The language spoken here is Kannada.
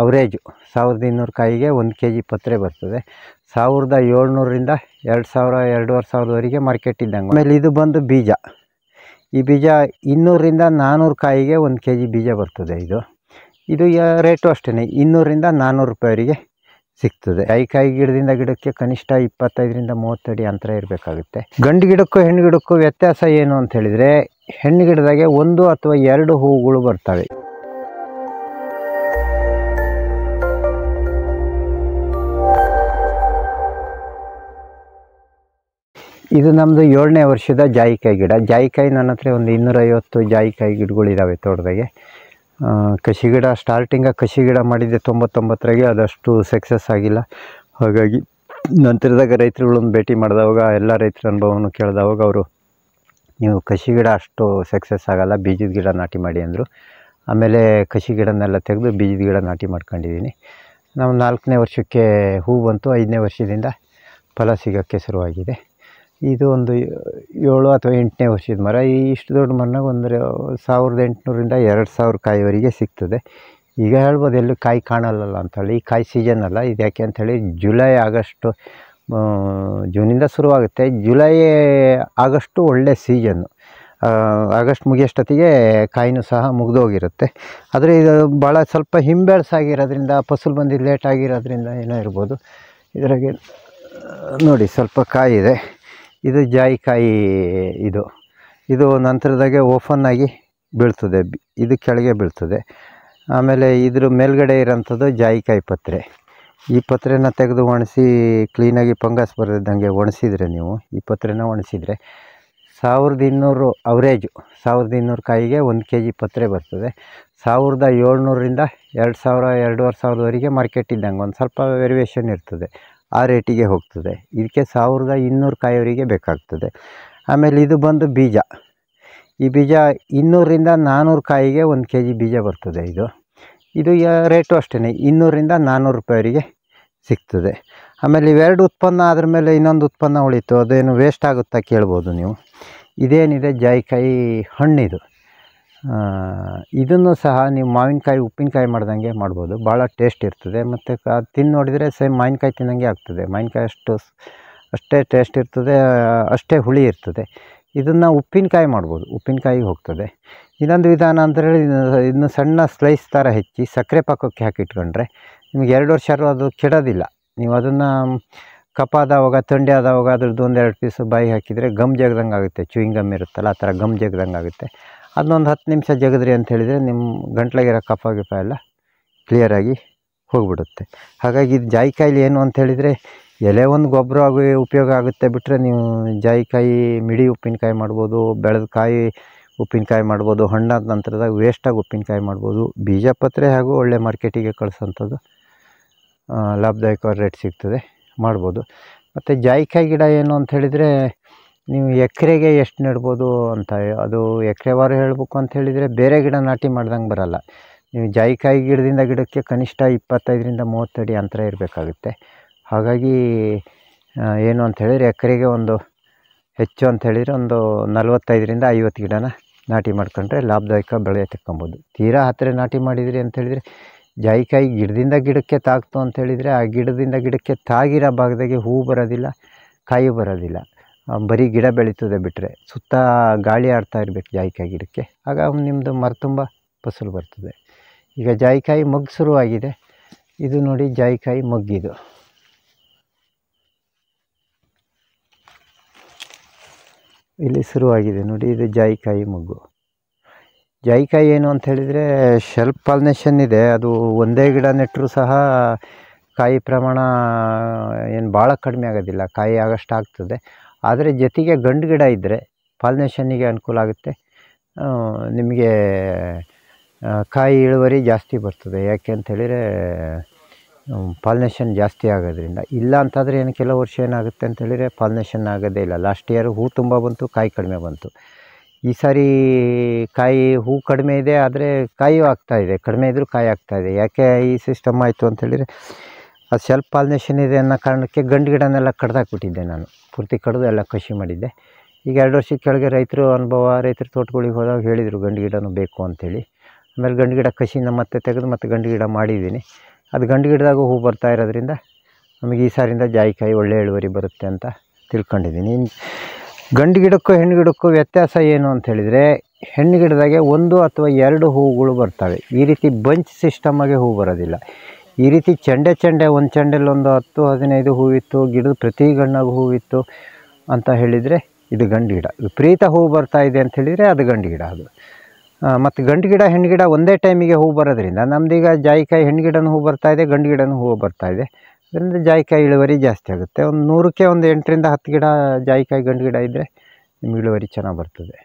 ಅವರೇಜು 1200 ಕಾಯಿಗೆ 1 kg ಪತ್ರೆ ಬರ್ತದೆ. 1700ರಿಂದ 2000 2500ವರೆಗೆ ಮಾರ್ಕೆಟ್ ಇದ್ದಂಗೆ. ಆಮೇಲೆ ಇದು ಬಂದು ಬೀಜ. ಈ ಬೀಜ 200ರಿಂದ 400 ಕಾಯಿಗೆ 1 kg ಬೀಜ ಬರ್ತದೆ. ಇದು ರೇಟು ಅಷ್ಟೇ 200ರಿಂದ 400 ರೂಪಾಯಿವರೆಗೆ ಸಿಗ್ತದೆ. ಜಾಯಿಕಾಯಿ ಗಿಡದಿಂದ ಗಿಡಕ್ಕೆ ಕನಿಷ್ಠ 25ರಿಂದ 30 ಅಡಿ ಅಂತರ ಇರಬೇಕಾಗುತ್ತೆ. ಗಂಡು ಗಿಡಕ್ಕೂ ಹೆಣ್ಣು ಗಿಡಕ್ಕೂ ವ್ಯತ್ಯಾಸ ಏನು ಅಂತ ಹೇಳಿದರೆ, ಹೆಣ್ಣು ಗಿಡದಾಗೆ 1 ಅಥವಾ 2 ಹೂವುಗಳು ಬರ್ತವೆ. ಇದು ನಮ್ಮದು 7ನೇ ವರ್ಷದ ಜಾಯಿಕಾಯಿ ಗಿಡ. ಜಾಯಿಕಾಯಿ ನನ್ನ ಹತ್ರ ಒಂದು 250 ಜಾಯಿಕಾಯಿ ಗಿಡಗಳಿದ್ದಾವೆ ತೋಟದಾಗೆ. ಕಸಿ ಗಿಡ ಕಸಿ ಗಿಡ ಮಾಡಿದ್ದೆ 99ರಾಗೆ, ಅದಷ್ಟು ಸಕ್ಸಸ್ ಆಗಿಲ್ಲ. ಹಾಗಾಗಿ ನಂತರದಾಗ ರೈತರುಗಳನ್ನು ಭೇಟಿ ಮಾಡಿದವಾಗ ಎಲ್ಲ ರೈತರ ಅನುಭವವನ್ನು ಕೇಳಿದವಾಗ ಅವರು, ನೀವು ಕಸಿ ಗಿಡ ಅಷ್ಟು ಸಕ್ಸಸ್ ಆಗೋಲ್ಲ, ಬೀಜದ ಗಿಡ ನಾಟಿ ಮಾಡಿ ಅಂದರು. ಆಮೇಲೆ ಕಸಿ ಗಿಡನೆಲ್ಲ ತೆಗೆದು ಬೀಜದ ಗಿಡ ನಾಟಿ ಮಾಡ್ಕೊಂಡಿದ್ದೀನಿ. ನಾವು 4ನೇ ವರ್ಷಕ್ಕೆ ಹೂ ಬಂತು. 5ನೇ ವರ್ಷದಿಂದ ಫಲ ಸಿಗೋಕ್ಕೆ ಶುರುವಾಗಿದೆ. ಇದು ಒಂದು 7 ಅಥವಾ 8ನೇ ವರ್ಷದ ಮರ. ಇಷ್ಟು ದೊಡ್ಡ ಮರನಾಗ ಒಂದು 1800ರಿಂದ 2000 ಕಾಯಿವರೆಗೆ ಸಿಗ್ತದೆ. ಈಗ ಹೇಳ್ಬೋದು ಎಲ್ಲೂ ಕಾಯಿ ಕಾಣಲ್ಲ ಅಂತೇಳಿ. ಈ ಕಾಯಿ ಸೀಸನ್ ಅಲ್ಲ ಇದು. ಯಾಕೆ ಅಂಥೇಳಿ ಜುಲೈ ಆಗಸ್ಟು, ಜೂನಿಂದ ಶುರುವಾಗುತ್ತೆ. ಜುಲೈ ಆಗಸ್ಟು ಒಳ್ಳೆ ಸೀಸನ್ನು. ಆಗಸ್ಟ್ ಮುಗಿಯೋಷ್ಟೊತ್ತಿಗೆ ಕಾಯಿನೂ ಸಹ ಮುಗಿದೋಗಿರುತ್ತೆ. ಆದರೆ ಇದು ಭಾಳ ಸ್ವಲ್ಪ ಹಿಂಬೆಳ್ಸಾಗಿರೋದ್ರಿಂದ, ಫಸಲು ಬಂದಿದ್ದು ಲೇಟ್ ಆಗಿರೋದ್ರಿಂದ ಏನೋ ಇರ್ಬೋದು. ಇದ್ರಾಗೆ ನೋಡಿ ಸ್ವಲ್ಪ ಕಾಯಿ ಇದೆ. ಇದು ಜಾಯಿಕಾಯಿ. ಇದು ನಂತರದಾಗೆ ಓಪನ್ ಆಗಿ ಬೀಳ್ತದೆ, ಇದು ಕೆಳಗೆ ಬೀಳ್ತದೆ. ಆಮೇಲೆ ಇದ್ರ ಮೇಲ್ಗಡೆ ಇರೋಂಥದ್ದು ಜಾಯಿಕಾಯಿ ಪತ್ರೆ. ಈ ಪತ್ರೆನ ತೆಗೆದು ಒಣಸಿ ಕ್ಲೀನಾಗಿ ಫಂಗಸ್ ಬರದಂಗೆ ಒಣಸಿದರೆ, ನೀವು ಈ ಪತ್ರೆನ ಒಣಸಿದರೆ 1200 ಅವರೇಜು 1200 ಕಾಯಿಗೆ 1 kg ಪತ್ರೆ ಬರ್ತದೆ. 1700ರಿಂದ 2000 2500ವರೆಗೆ ಮಾರ್ಕೆಟ್ ಇದ್ದಂಗೆ, ಒಂದು ಸ್ವಲ್ಪ ವೇರಿಯೇಷನ್ ಇರ್ತದೆ. ಆ ರೇಟಿಗೆ ಹೋಗ್ತದೆ. ಇದಕ್ಕೆ 1200 ಕಾಯಿವರೆಗೆ ಬೇಕಾಗ್ತದೆ. ಆಮೇಲೆ ಇದು ಬಂದು ಬೀಜ. ಈ ಬೀಜ 200ರಿಂದ 400 ಕಾಯಿಗೆ 1 kg ಬೀಜ ಬರ್ತದೆ. ಇದು ರೇಟು ಅಷ್ಟೇ 200ರಿಂದ 400 ರೂಪಾಯಿವರೆಗೆ ಸಿಗ್ತದೆ. ಆಮೇಲೆ ಇವೆರಡು ಉತ್ಪನ್ನ ಆದ್ರ ಮೇಲೆ ಇನ್ನೊಂದು ಉತ್ಪನ್ನ ಉಳಿತು, ಅದೇನು ವೇಸ್ಟ್ ಆಗುತ್ತಾ ಕೇಳ್ಬೋದು ನೀವು. ಇದೇನಿದೆ ಜಾಯಿಕಾಯಿ ಹಣ್ಣಿದು. ಇದನ್ನು ಸಹ ನೀವು ಮಾವಿನಕಾಯಿ ಉಪ್ಪಿನಕಾಯಿ ಮಾಡ್ದಂಗೆ ಮಾಡ್ಬೋದು. ಭಾಳ ಟೇಸ್ಟ್ ಇರ್ತದೆ. ಮತ್ತು ಅದು ತಿಂದು ನೋಡಿದರೆ ಸೇಮ್ ಮಾವಿನಕಾಯಿ ತಿನ್ನಂಗೆ ಆಗ್ತದೆ. ಮಾವಿನಕಾಯಿ ಅಷ್ಟೇ ಟೇಸ್ಟ್ ಇರ್ತದೆ, ಅಷ್ಟೇ ಹುಳಿ ಇರ್ತದೆ. ಇದನ್ನು ಉಪ್ಪಿನಕಾಯಿ ಮಾಡ್ಬೋದು, ಉಪ್ಪಿನಕಾಯಿಗೆ ಹೋಗ್ತದೆ. ಇನ್ನೊಂದು ವಿಧಾನ ಅಂದರೆ, ಇದನ್ನು ಸಣ್ಣ ಸ್ಲೈಸ್ ಥರ ಹೆಚ್ಚಿ ಸಕ್ಕರೆ ಪಾಕಕ್ಕೆ ಹಾಕಿಟ್ಕೊಂಡ್ರೆ ನಿಮಗೆ 2 ವರ್ಷ ಅದು ಕೆಡೋದಿಲ್ಲ. ನೀವು ಅದನ್ನು ಕಫ ಆದವಾಗ, ಥಂಡಿ ಆದವಾಗ ಅದ್ರದ್ದು 1-2 ಪೀಸು ಬಾಯಿ ಹಾಕಿದರೆ ಗಮ್ ಜಗ್ದಂಗೆ ಆಗುತ್ತೆ. ಚೂಯಿಂಗ್ ಗಮ್ ಇರುತ್ತಲ್ಲ, ಆ ಥರ ಗಮ್ ಜಗ್ದಂಗೆ ಆಗುತ್ತೆ. ಅದನ್ನೊಂದು 10 ನಿಮಿಷ ಜಗದ್ರಿ ಅಂತ ಹೇಳಿದರೆ ನಿಮ್ಮ ಗಂಟ್ಲಾಗಿರೋ ಕಫ ಎಲ್ಲ ಕ್ಲಿಯರಾಗಿ ಹೋಗಿಬಿಡುತ್ತೆ. ಹಾಗಾಗಿ ಇದು ಜಾಯಿಕಾಯಿಲಿ ಏನು ಅಂತ ಹೇಳಿದರೆ, ಎಲೆ ಒಂದು ಗೊಬ್ಬರ ಆಗಿ ಉಪಯೋಗ ಆಗುತ್ತೆ ಬಿಟ್ಟರೆ, ನೀವು ಜಾಯಿಕಾಯಿ ಮಿಡಿ ಉಪ್ಪಿನಕಾಯಿ ಮಾಡ್ಬೋದು, ಬೆಳೆದ ಕಾಯಿ ಉಪ್ಪಿನಕಾಯಿ ಮಾಡ್ಬೋದು, ಹಣ್ಣಾದ ನಂತರದಾಗ ವೇಸ್ಟಾಗಿ ಉಪ್ಪಿನಕಾಯಿ ಮಾಡ್ಬೋದು. ಬೀಜ ಪತ್ರೆ ಹಾಗೂ ಒಳ್ಳೆ ಮಾರ್ಕೆಟಿಗೆ ಕಳಿಸೋಂಥದ್ದು ಲಾಭದಾಯಕವಾದ ರೇಟ್ ಸಿಗ್ತದೆ, ಮಾಡ್ಬೋದು. ಮತ್ತು ಜಾಯಿಕಾಯಿ ಗಿಡ ಏನು ಅಂತ ಹೇಳಿದರೆ, ನೀವು ಎಕರೆಗೆ ಎಷ್ಟು ನೆಡ್ಬೋದು ಅಂತ, ಅದು ಎಕರೆವಾರು ಹೇಳಬೇಕು ಅಂತ ಹೇಳಿದರೆ ಬೇರೆ ಗಿಡ ನಾಟಿ ಮಾಡ್ದಂಗೆ ಬರೋಲ್ಲ. ನೀವು ಜಾಯಿಕಾಯಿ ಗಿಡದಿಂದ ಗಿಡಕ್ಕೆ ಕನಿಷ್ಠ 25ರಿಂದ 30 ಅಡಿ ಅಂತರ ಇರಬೇಕಾಗುತ್ತೆ. ಹಾಗಾಗಿ ಏನು ಅಂತ ಹೇಳಿದರೆ, ಎಕರೆಗೆ ಒಂದು ಹೆಚ್ಚು ಅಂತ ಹೇಳಿದರೆ ಒಂದು 45ರಿಂದ 50 ಗಿಡನ ನಾಟಿ ಮಾಡ್ಕೊಂಡ್ರೆ ಲಾಭದಾಯಕ ಬೆಳೆ ತಗೊಬೋದು. ತೀರಾ ಹತ್ತಿರ ನಾಟಿ ಮಾಡಿದಿರಿ ಅಂತ ಹೇಳಿದರೆ, ಜಾಯಿಕಾಯಿ ಗಿಡದಿಂದ ಗಿಡಕ್ಕೆ ತಾಗ್ತು ಅಂತ ಹೇಳಿದರೆ, ಆ ಗಿಡದಿಂದ ಗಿಡಕ್ಕೆ ತಾಗಿರೋ ಭಾಗದಾಗೆ ಹೂ ಬರೋದಿಲ್ಲ, ಕಾಯಿ ಬರೋದಿಲ್ಲ, ಬರೀ ಗಿಡ ಬೆಳೀತದೆ ಬಿಟ್ಟರೆ. ಸುತ್ತ ಗಾಳಿ ಆಡ್ತಾ ಇರಬೇಕು ಜಾಯಿಕಾಯಿ ಗಿಡಕ್ಕೆ, ಆಗ ನಿಮ್ಮದು ಮರ ತುಂಬ ಫಸಲು ಬರ್ತದೆ. ಈಗ ಜಾಯಿಕಾಯಿ ಮೊಗ್ಗು ಶುರುವಾಗಿದೆ. ಇದು ನೋಡಿ ಜಾಯಿಕಾಯಿ ಮೊಗ್ಗಿದು. ಇಲ್ಲಿ ಶುರುವಾಗಿದೆ ನೋಡಿ, ಇದು ಜಾಯಿಕಾಯಿ ಮೊಗ್ಗು. ಜಾಯಿಕಾಯಿ ಏನು ಅಂತ ಹೇಳಿದರೆ ಶೆಲ್ಫ್ ಪಾಲಿನೇಷನ್ ಇದೆ. ಅದು ಒಂದೇ ಗಿಡ ನೆಟ್ಟರೂ ಸಹ ಕಾಯಿ ಪ್ರಮಾಣ ಏನು ಭಾಳ ಕಡಿಮೆ ಆಗೋದಿಲ್ಲ, ಕಾಯಿ ಆಗಷ್ಟು ಆಗ್ತದೆ. ಆದರೆ ಜೊತೆಗೆ ಗಂಡು ಗಿಡ ಇದ್ದರೆ ಪಾಲಿನೇಷನ್ನಿಗೆ ಅನುಕೂಲ ಆಗುತ್ತೆ, ನಿಮಗೆ ಕಾಯಿ ಇಳುವರಿ ಜಾಸ್ತಿ ಬರ್ತದೆ. ಯಾಕೆ ಅಂಥೇಳಿದರೆ ಪಾಲಿನೇಷನ್ ಜಾಸ್ತಿ ಆಗೋದ್ರಿಂದ. ಇಲ್ಲ ಅಂತಾದರೆ ಏನು ಕೆಲವು ವರ್ಷ ಏನಾಗುತ್ತೆ ಅಂತೇಳಿದರೆ ಪಾಲಿನೇಷನ್ ಆಗೋದೇ ಇಲ್ಲ. ಲಾಸ್ಟ್ ಇಯರ್ ಹೂ ತುಂಬ ಬಂತು, ಕಾಯಿ ಕಡಿಮೆ ಬಂತು. ಈ ಸಾರಿ ಹೂ ಕಡಿಮೆ ಇದೆ, ಆದರೆ ಕಾಯಿಯೂ ಆಗ್ತಾಯಿದೆ. ಕಡಿಮೆ ಇದ್ದರೂ ಕಾಯಿ ಆಗ್ತಾಯಿದೆ. ಯಾಕೆ ಈ ಸಿಸ್ಟಮ್ ಆಯಿತು ಅಂಥೇಳಿದರೆ, ಅದು ಸೆಲ್ಫ್ ಪಾಲಿನೇಷನ್ ಇದೆ ಅನ್ನೋ ಕಾರಣಕ್ಕೆ ಗಂಡು ಗಿಡನೆಲ್ಲ ಕಡ್ದಾಕ್ಬಿಟ್ಟಿದ್ದೆ ನಾನು. ಪೂರ್ತಿ ಕಡಿದು ಎಲ್ಲ ಕಸಿ ಮಾಡಿದ್ದೆ. ಈಗ 2 ವರ್ಷದ ಕೆಳಗೆ ರೈತರ ತೋಟಗಳಿಗೆ ಹೋದಾಗ ಹೇಳಿದರು ಗಂಡು ಗಿಡನೂ ಬೇಕು ಅಂಥೇಳಿ. ಆಮೇಲೆ ಗಂಡು ಗಿಡ ಕಸಿನ ಮತ್ತೆ ತೆಗೆದು ಮತ್ತೆ ಗಂಡು ಗಿಡ ಮಾಡಿದ್ದೀನಿ. ಅದು ಗಂಡು ಗಿಡದಾಗೂ ಹೂ ಬರ್ತಾ ಇರೋದ್ರಿಂದ ನಮಗೆ ಈ ಸಾರಿಂದ ಜಾಯಿಕಾಯಿ ಒಳ್ಳೆ ಇಳುವರಿ ಬರುತ್ತೆ ಅಂತ ತಿಳ್ಕೊಂಡಿದ್ದೀನಿ. ಗಂಡು ಗಿಡಕ್ಕೂ ಹೆಣ್ಣು ಗಿಡಕ್ಕೂ ವ್ಯತ್ಯಾಸ ಏನು ಅಂತ ಹೇಳಿದರೆ, ಹೆಣ್ಣು ಗಿಡದಾಗೆ 1 ಅಥವಾ 2 ಹೂವುಗಳು ಬರ್ತವೆ. ಈ ರೀತಿ ಬಂಚ್ ಸಿಸ್ಟಮಾಗೆ ಹೂ ಬರೋದಿಲ್ಲ. ಈ ರೀತಿ ಚೆಂಡೆ ಒಂದು ಚೆಂಡಲ್ಲಿ ಒಂದು 10-15 ಹೂವಿತ್ತು, ಗಿಡದ ಪ್ರತಿ ಗಣ್ಣಾಗ ಹೂವಿತ್ತು ಅಂತ ಹೇಳಿದರೆ ಇದು ಗಂಡು ಗಿಡ. ವಿಪರೀತ ಹೂ ಬರ್ತಾ ಇದೆ ಅಂತ ಹೇಳಿದರೆ ಅದು ಗಂಡು ಗಿಡ. ಅದು ಮತ್ತು ಗಂಡು ಗಿಡ ಹೆಣ್ಣು ಗಿಡ ಒಂದೇ ಟೈಮಿಗೆ ಹೂ ಬರೋದ್ರಿಂದ ನಮ್ಮದೀಗ ಜಾಯಿಕಾಯಿ ಹೆಣ್ಣು ಗಿಡನೂ ಹೂ ಬರ್ತಾಯಿದೆ, ಗಂಡು ಗಿಡನೂ ಹೂ ಬರ್ತಾಯಿದೆ. ಅದರಿಂದ ಜಾಯಿಕಾಯಿ ಇಳುವರಿ ಜಾಸ್ತಿ ಆಗುತ್ತೆ. ಒಂದು 100ಕ್ಕೆ ಒಂದು 8ರಿಂದ 10 ಗಿಡ ಜಾಯಿಕಾಯಿ ಗಂಡು ಗಿಡ ಇದ್ದರೆ ನಿಮ್ಗೆ ಇಳುವರಿ ಚೆನ್ನಾಗಿ ಬರ್ತದೆ.